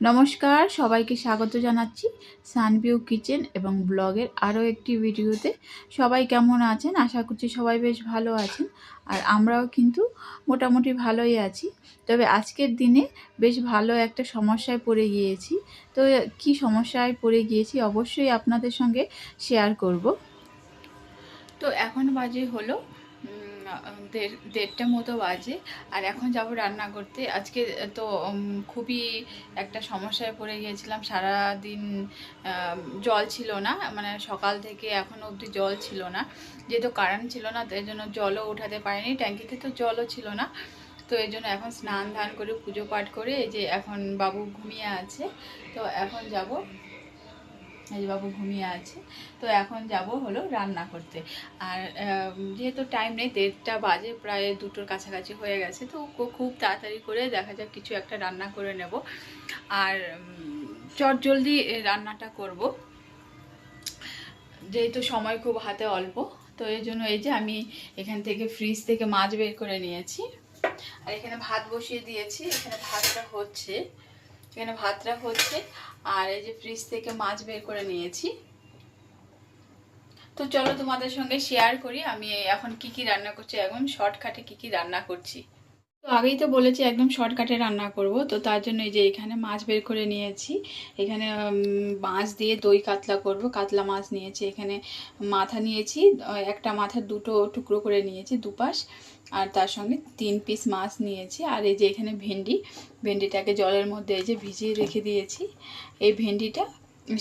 নমস্কার, সবাইকে স্বাগত জানাচ্ছি সানভিউ কিচেন এবং ব্লগের আরও একটি ভিডিওতে। সবাই কেমন আছেন? আশা করছি সবাই বেশ ভালো আছেন। আর আমরাও কিন্তু মোটামুটি ভালোই আছি। তবে আজকের দিনে বেশ ভালো একটা সমস্যায় পড়ে গিয়েছি। তো কি সমস্যায় পড়ে গিয়েছি অবশ্যই আপনাদের সঙ্গে শেয়ার করব। তো এখন বাজে হলো দেড়টা মতো বাজে। আর এখন যাব রান্না করতে। আজকে তো খুবই একটা সমস্যায় পড়ে গিয়েছিলাম। সারা দিন জল ছিল না, মানে সকাল থেকে এখনও অবধি জল ছিল না। যেহেতু কারেন্ট ছিল না তাই জন্য জলও উঠাতে পারিনি, ট্যাঙ্কিতে তো জলও ছিল না। তো এই জন্য এখন স্নান ধান করে পুজো পাঠ করে এই যে এখন বাবু ঘুমিয়ে আছে। তো এখন যাব, এই বাবু ঘুমিয়ে আছে। তো এখন যাব হলো রান্না করতে। আর যেহেতু টাইম নেই, দেড়টা বাজে, প্রায় দুটোর কাছাকাছি হয়ে গেছে, তো খুব তাড়াতাড়ি করে দেখা যাক কিছু একটা রান্না করে নেব। আর চটজলদি রান্নাটা করব, যেহেতু সময় খুব হাতে অল্প। তো এই জন্য এই যে আমি এখান থেকে ফ্রিজ থেকে মাছ বের করে নিয়েছি। আর এখানে ভাত বসিয়ে দিয়েছি, এখানে ভাতটা হচ্ছে। আর এই যে ফ্রিজ থেকে মাছ বের করে নিয়েছি। তো চলো তোমাদের সঙ্গে শেয়ার করি আমি এখন কি কি রান্না করছি, একদম শর্টকাটে কি কি রান্না করছি। তো আগেই তো বলেছি একদম শর্টকাটে রান্না করব। তো তার জন্য এই যে এখানে মাছ বের করে নিয়েছি। এখানে মাছ দিয়ে দই কাতলা করব, কাতলা মাছ নিয়েছি। এখানে মাথা নিয়েছি, একটা মাথার দুটো টুকরো করে নিয়েছি দুপাশ। আর তার সঙ্গে 3 পিস মাছ নিয়েছি। আর এই যে এখানে ভেন্ডিটাকে জলের মধ্যে এই যে ভিজিয়ে রেখে দিয়েছি। এই ভেন্ডিটা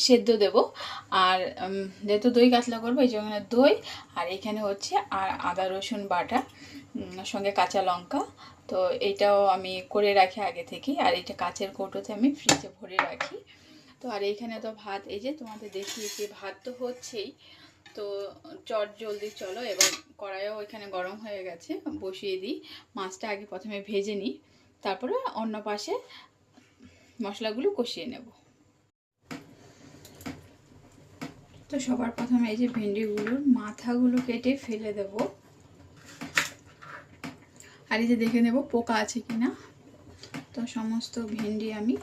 সেদ্ধ দেব। আর যেহেতু দই কাতলা করবো এই জন্য দই, আর এখানে হচ্ছে আর আদা রসুন বাটা, সঙ্গে কাঁচা লঙ্কা। তো এইটাও আমি করে রাখি আগে থেকেই। আর এটা কাচের কৌটোতে আমি ফ্রিজে ভরে রাখি। তো আর এইখানে তো ভাত, এই যে তোমাদের দেখিয়েছি, ভাত তো হচ্ছেই। তো জলদি চলো এবার কড়াইও এখানে গরম হয়ে গেছে, বসিয়ে দিই। মাছটা আগে প্রথমে ভেজে নিই, তারপরে অন্য পাশে মশলাগুলো কষিয়ে নেব। তো সবার প্রথমে এই যে ভেন্ডিগুলোর মাথাগুলো কেটে ফেলে দেব। আর এই যে দেখে নেব পোকা আছে কিনা। তো সমস্ত ভেন্ডি আমি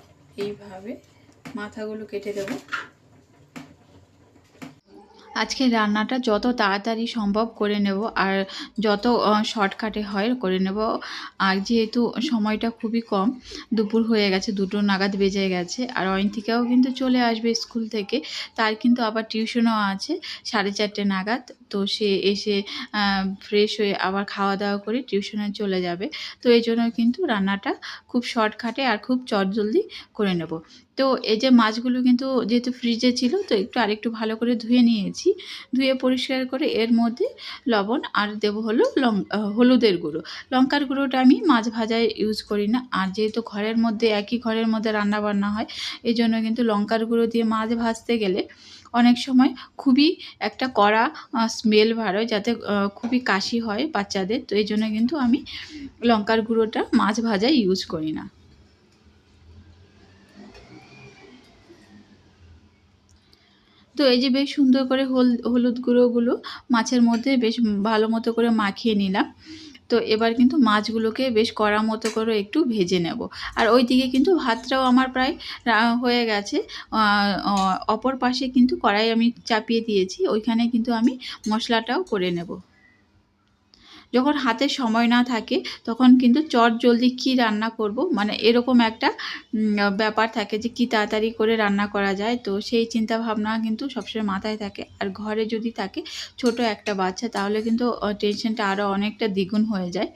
এইভাবে মাথাগুলো কেটে দেব। আজকে রান্নাটা যত তাড়াতাড়ি সম্ভব করে নেব, আর যত শর্টকাটে হয় করে নেব। আর যেহেতু সময়টা খুবই কম, দুপুর হয়ে গেছে, 2টো নাগাদ বেজে গেছে। আর অয়ন্তিকাও কিন্তু চলে আসবে স্কুল থেকে, তার কিন্তু আবার টিউশনও আছে 4:30 নাগাদ। তো সে এসে ফ্রেশ হয়ে আবার খাওয়া দাওয়া করে টিউশনে চলে যাবে। তো এই জন্য কিন্তু রান্নাটা খুব শর্টকাটে আর খুব চটজলদি করে নেব। তো এই যে মাছগুলো কিন্তু যেহেতু ফ্রিজে ছিল, তো আরেকটু ভালো করে ধুয়ে নিয়েছি। ধুয়ে পরিষ্কার করে এর মধ্যে লবণ আর দেবো হলো হলুদের গুঁড়ো। লঙ্কার গুঁড়োটা আমি মাছ ভাজায় ইউজ করি না। আর যেহেতু একই ঘরের মধ্যে রান্না বান্না হয়, এই জন্য কিন্তু লঙ্কার গুঁড়ো দিয়ে মাছ ভাজতে গেলে অনেক সময় খুবই একটা কড়া স্মেল হয়, যাতে খুবই কাশি হয় বাচ্চাদের। তো এই জন্য কিন্তু আমি লঙ্কার গুঁড়োটা মাছ ভাজায় ইউজ করি না। তো এই যে বেশ সুন্দর করে হলুদ গুঁড়োগুলো মাছের মধ্যে বেশ ভালো মতো করে মাখিয়ে নিলাম। তো এবার কিন্তু মাছগুলোকে বেশ কড়া মতো করে একটু ভেজে নেব। আর ওই দিকে কিন্তু ভাতটাও আমার প্রায় হয়ে গেছে। অপর পাশে কিন্তু কড়াই আমি চাপিয়ে দিয়েছি, ওইখানে কিন্তু আমি মশলাটাও করে নেব। যখন হাতে সময় না থাকে তখন কিন্তু চটজলদি কী রান্না করব, মানে এরকম একটা ব্যাপার থাকে যে কি তাড়াতাড়ি করে রান্না করা যায়। তো সেই চিন্তা ভাবনা কিন্তু সবসময় মাথায় থাকে। আর ঘরে যদি থাকে ছোট একটা বাচ্চা, তাহলে কিন্তু টেনশনটা আরও অনেকটা দ্বিগুণ হয়ে যায়।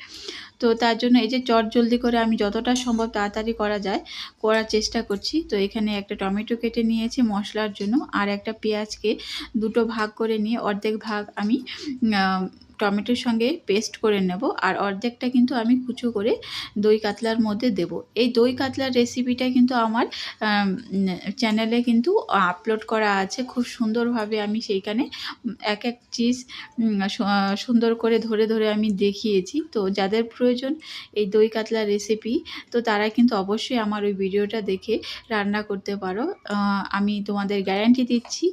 তো তার জন্য এই যে চটজলদি করে আমি যতটা সম্ভব তাড়াতাড়ি করা যায় করার চেষ্টা করছি। তো এখানে একটা টমেটো কেটে নিয়েছি মশলার জন্য, আর একটা পেঁয়াজকে দুটো ভাগ করে নিয়ে অর্ধেক ভাগ আমি টমেটোর সঙ্গে পেস্ট করে নেব। আর অর্ধেকটা কিন্তু আমি কুচো করে দই কাতলার মধ্যে দেব। এই দই কাতলার রেসিপিটা কিন্তু আমার চ্যানেলে কিন্তু আপলোড করা আছে খুব সুন্দরভাবে। আমি সেইখানে এক চিজ সুন্দর করে ধরে ধরে আমি দেখিয়েছি। তো যাদের প্রয়োজন এই দই কাতলার রেসিপি, তো তারা কিন্তু অবশ্যই আমার ওই ভিডিওটা দেখে রান্না করতে পারো। আমি তোমাদের গ্যারান্টি দিচ্ছি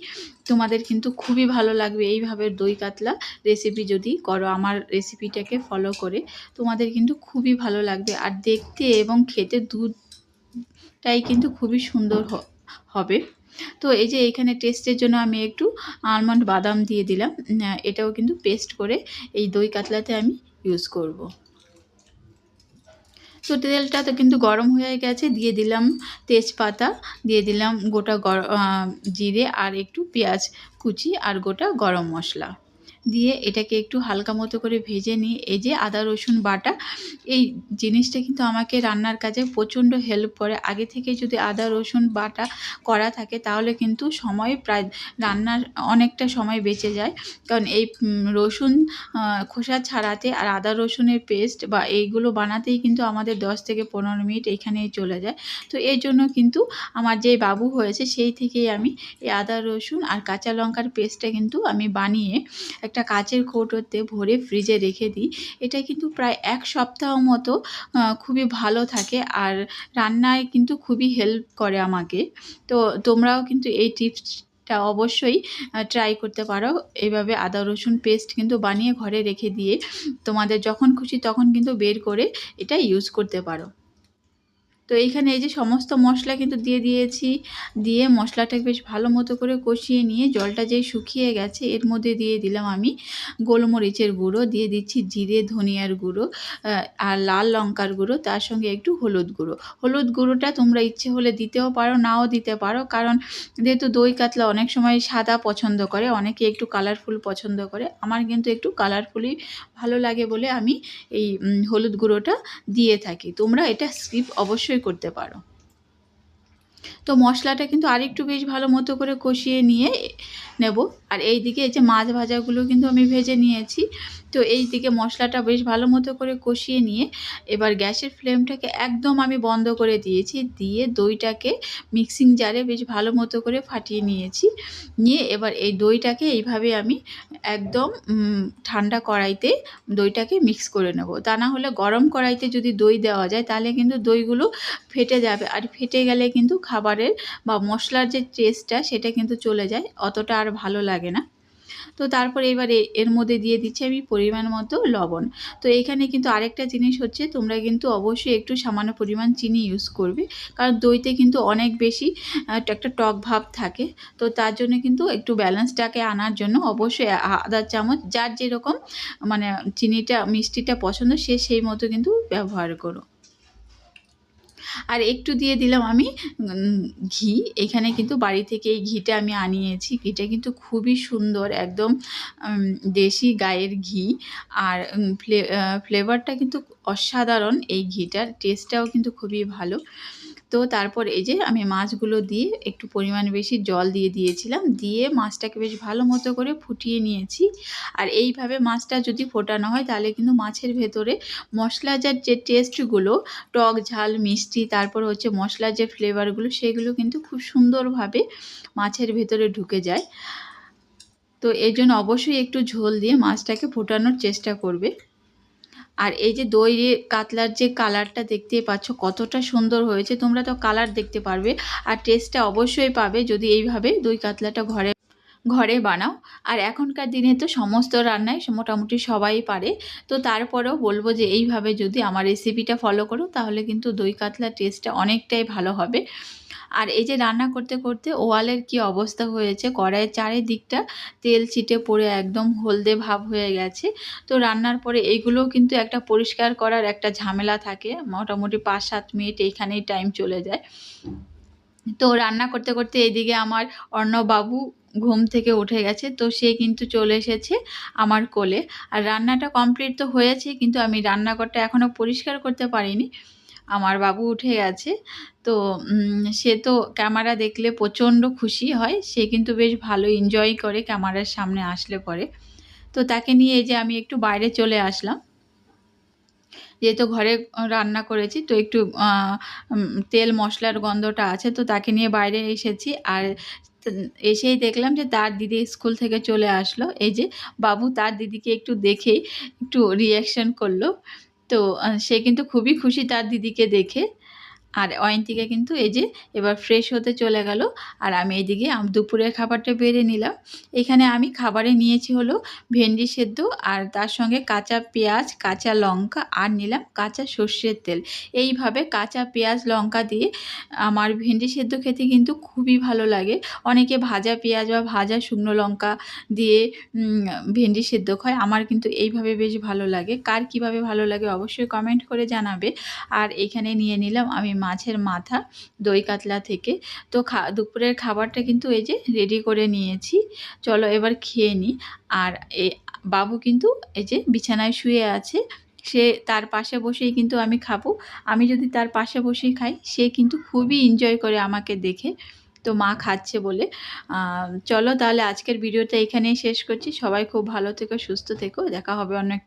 তোমাদের কিন্তু খুবই ভালো লাগবে এইভাবে দই কাতলা রেসিপি যদি করো। আমার রেসিপিটাকে ফলো করে তোমাদের কিন্তু খুবই ভালো লাগবে। আর দেখতে এবং খেতে টাই কিন্তু খুবই সুন্দর হবে। তো এই যে এখানে টেস্টের জন্য আমি একটু আলমন্ড বাদাম দিয়ে দিলাম। এটাও কিন্তু পেস্ট করে এই দই কাতলাতে আমি ইউজ করব। তো তেলটা তো কিন্তু গরম হয়ে গেছে, দিয়ে দিলাম তেজপাতা, দিয়ে দিলাম গোটা জিরে আর একটু পেঁয়াজ কুচি আর গোটা গরম মশলা দিয়ে এটাকে একটু হালকা মতো করে ভেজে নিয়ে এই যে আদা রসুন বাটা, এই জিনিসটা কিন্তু আমাকে রান্নার কাজে প্রচণ্ড হেল্প করে। আগে থেকে যদি আদা রসুন বাটা করা থাকে তাহলে কিন্তু সময় প্রায় রান্নার অনেকটা সময় বেঁচে যায়। কারণ এই রসুন খোসা ছাড়াতে আর আদা রসুনের পেস্ট বা এইগুলো বানাতেই কিন্তু আমাদের 10 থেকে 15 মিনিট এখানেই চলে যায়। তো এর জন্য কিন্তু আমার যে বাবু হয়েছে সেই থেকেই আমি এই আদা রসুন আর কাঁচা লঙ্কার পেস্টটা কিন্তু আমি বানিয়ে একটা কাচের কৌটোতে ভরে ফ্রিজে রেখে দিই। এটা কিন্তু প্রায় 1 সপ্তাহ মতো খুবই ভালো থাকে আর রান্নায় কিন্তু খুবই হেল্প করে আমাকে। তো তোমরাও কিন্তু এই টিপসটা অবশ্যই ট্রাই করতে পারো। এইভাবে আদা রসুন পেস্ট কিন্তু বানিয়ে ঘরে রেখে দিয়ে তোমাদের যখন খুশি তখন কিন্তু বের করে এটা ইউজ করতে পারো। তো এইখানে এই যে সমস্ত মশলা কিন্তু দিয়ে দিয়েছি, দিয়ে মশলাটাকে বেশ ভালো মতো করে কষিয়ে নিয়ে জলটা যেই শুকিয়ে গেছে এর মধ্যে দিয়ে দিলাম আমি গোলমরিচের গুঁড়ো, দিয়ে দিচ্ছি জিরে ধনিয়ার গুঁড়ো আর লাল লঙ্কার গুঁড়ো, তার সঙ্গে একটু হলুদ গুঁড়ো। হলুদ গুঁড়োটা তোমরা ইচ্ছে হলে দিতেও পারো, নাও দিতে পারো, কারণ যেহেতু দই কাতলা অনেক সময় সাদা পছন্দ করে, অনেকে একটু কালারফুল পছন্দ করে। আমার কিন্তু একটু কালারফুলই ভালো লাগে বলে আমি এই হলুদ গুঁড়োটা দিয়ে থাকি। তোমরা এটা স্কিপ অবশ্যই করতে পারো। তো মশলাটা কিন্তু আরেকটু বেশ ভালো মতো করে কষিয়ে নিয়ে নেব। আর এই দিকে এই যে মাছ ভাজাগুলো কিন্তু আমি ভেজে নিয়েছি। তো এই দিকে মশলাটা বেশ ভালো মতো করে কষিয়ে নিয়ে এবার গ্যাসের ফ্লেমটাকে একদম আমি বন্ধ করে দিয়েছি, দিয়ে দইটাকে মিক্সিং জারে বেশ ভালো মতো করে ফাটিয়ে নিয়েছি। নিয়ে এবার এই দইটাকে এইভাবে আমি একদম ঠান্ডা কড়াইতে দইটাকে মিক্স করে নেব। তা না হলে গরম কড়াইতে যদি দই দেওয়া যায় তাহলে কিন্তু দইগুলো ফেটে যাবে, আর ফেটে গেলে কিন্তু খাবারের বা মশলার যে টেস্টটা সেটা কিন্তু চলে যায়, অতটা আর ভালো লাগে না। তো তারপরে এবারে এর মধ্যে দিয়ে দিচ্ছি আমি পরিমাণ মতো লবণ। তো এখানে কিন্তু আরেকটা জিনিস হচ্ছে, তোমরা কিন্তু অবশ্যই একটু সামান্য পরিমাণ চিনি ইউজ করবে, কারণ দইতে কিন্তু অনেক বেশি একটা টক ভাব থাকে। তো তার জন্য কিন্তু একটু ব্যালেন্সটাকে আনার জন্য অবশ্যই আধা চামচ, যার যেরকম মানে চিনিটা মিষ্টিটা পছন্দ সে সেই মতো কিন্তু ব্যবহার করো। আর একটু দিয়ে দিলাম আমি ঘি। এখানে কিন্তু বাড়ি থেকে এই ঘিটা আমি আনিয়েছি। ঘিটা কিন্তু খুবই সুন্দর, একদম দেশি গাইয়ের ঘি। আর ফ্লেভারটা কিন্তু অসাধারণ, এই ঘিটার টেস্টটাও কিন্তু খুবই ভালো। তো তারপর এই যে আমি মাছগুলো দিয়ে একটু পরিমাণ বেশি জল দিয়ে দিয়েছিলাম, দিয়ে মাছটাকে বেশ ভালো মতো করে ফুটিয়ে নিয়েছি। আর এইভাবে মাছটা যদি ফোটানো হয় তাহলে কিন্তু মাছের ভেতরে মশলাজার যে টেস্টগুলো, টক ঝাল মিষ্টি, তারপর হচ্ছে মশলার যে ফ্লেভারগুলো সেগুলো কিন্তু খুব সুন্দরভাবে মাছের ভেতরে ঢুকে যায়। তো এর জন্য অবশ্যই একটু ঝোল দিয়ে মাছটাকে ফোটানোর চেষ্টা করবে। আর এই যে দই কাতলার যে কালারটা দেখতেই পাচ্ছ কতটা সুন্দর হয়েছে, তোমরা তো কালার দেখতে পারবে আর টেস্টটা অবশ্যই পাবে যদি এইভাবে দই কাতলাটা ঘরে বানাও। আর এখনকার দিনে তো সমস্ত রান্নাই মোটামুটি সবাই পারে। তো তারপরেও বলবো যে এইভাবে যদি আমার রেসিপিটা ফলো করো তাহলে কিন্তু দই কাতলার টেস্টটা অনেকটাই ভালো হবে। আর এই যে রান্না করতে করতে ওয়ালের কি অবস্থা হয়েছে, কড়াইয়ের চারিদিকটা তেল ছিটে পড়ে একদম হলদে ভাব হয়ে গেছে। তো রান্নার পরে এইগুলোও কিন্তু একটা পরিষ্কার করার একটা ঝামেলা থাকে, মোটামুটি 5-7 মিনিট এইখানেই টাইম চলে যায়। তো রান্না করতে করতে এদিকে আমার অর্ণববাবু ঘুম থেকে উঠে গেছে, তো সে কিন্তু চলে এসেছে আমার কোলে। আর রান্নাটা কমপ্লিট তো হয়েছে, কিন্তু আমি রান্নাঘরটা এখনও পরিষ্কার করতে পারিনি। আমার বাবু উঠে গেছে। তো সে তো ক্যামেরা দেখলে প্রচণ্ড খুশি হয়, সে কিন্তু বেশ ভালো এনজয় করে ক্যামেরার সামনে আসলে পরে। তো তাকে নিয়ে এই যে আমি একটু বাইরে চলে আসলাম, যেহেতু ঘরে রান্না করেছি তো একটু তেল মশলার গন্ধটা আছে, তো তাকে নিয়ে বাইরে এসেছি। আর এসেই দেখলাম যে তার দিদি স্কুল থেকে চলে আসলো। এই যে বাবু তার দিদিকে একটু দেখে একটু রিয়াকশন করলো। তো সে কিন্তু খুবই খুশি তার দিদিকে দেখে। আর অয়ন্তিকা কিন্তু এই যে এবার ফ্রেশ হতে চলে গেল। আর আমি এইদিকে দুপুরের খাবারটা বেড়ে নিলাম। এখানে আমি খাবারে নিয়েছি হলো ভেন্ডি সেদ্ধ, আর তার সঙ্গে কাঁচা পেঁয়াজ, কাঁচা লঙ্কা, আর নিলাম কাঁচা সর্ষের তেল। এইভাবে কাঁচা পেঁয়াজ লঙ্কা দিয়ে আমার ভেন্ডি সেদ্ধ খেতে কিন্তু খুবই ভালো লাগে। অনেকে ভাজা পেঁয়াজ বা ভাজা শুকনো লঙ্কা দিয়ে ভেন্ডি সেদ্ধ খায়, আমার কিন্তু এইভাবে বেশ ভালো লাগে। কার কীভাবে ভালো লাগে অবশ্যই কমেন্ট করে জানাবে। আর এখানে নিয়ে নিলাম আমি মাছের মাথা দই কাতলা থেকে। তো দুপুরের খাবারটা কিন্তু এই যে রেডি করে নিয়েছি। চলো এবার খেয়ে নিই। আর বাবু কিন্তু এই যে বিছানায় শুয়ে আছে, সে তার পাশে বসেই কিন্তু আমি খাবো। আমি যদি তার পাশে বসেই খাই, সে কিন্তু খুবই এনজয় করে আমাকে দেখে, তো মা খাচ্ছে বলে। চলো তাহলে আজকের ভিডিওটা এখানেই শেষ করছি। সবাই খুব ভালো থেকো, সুস্থ থেকো। দেখা হবে অন্য একটি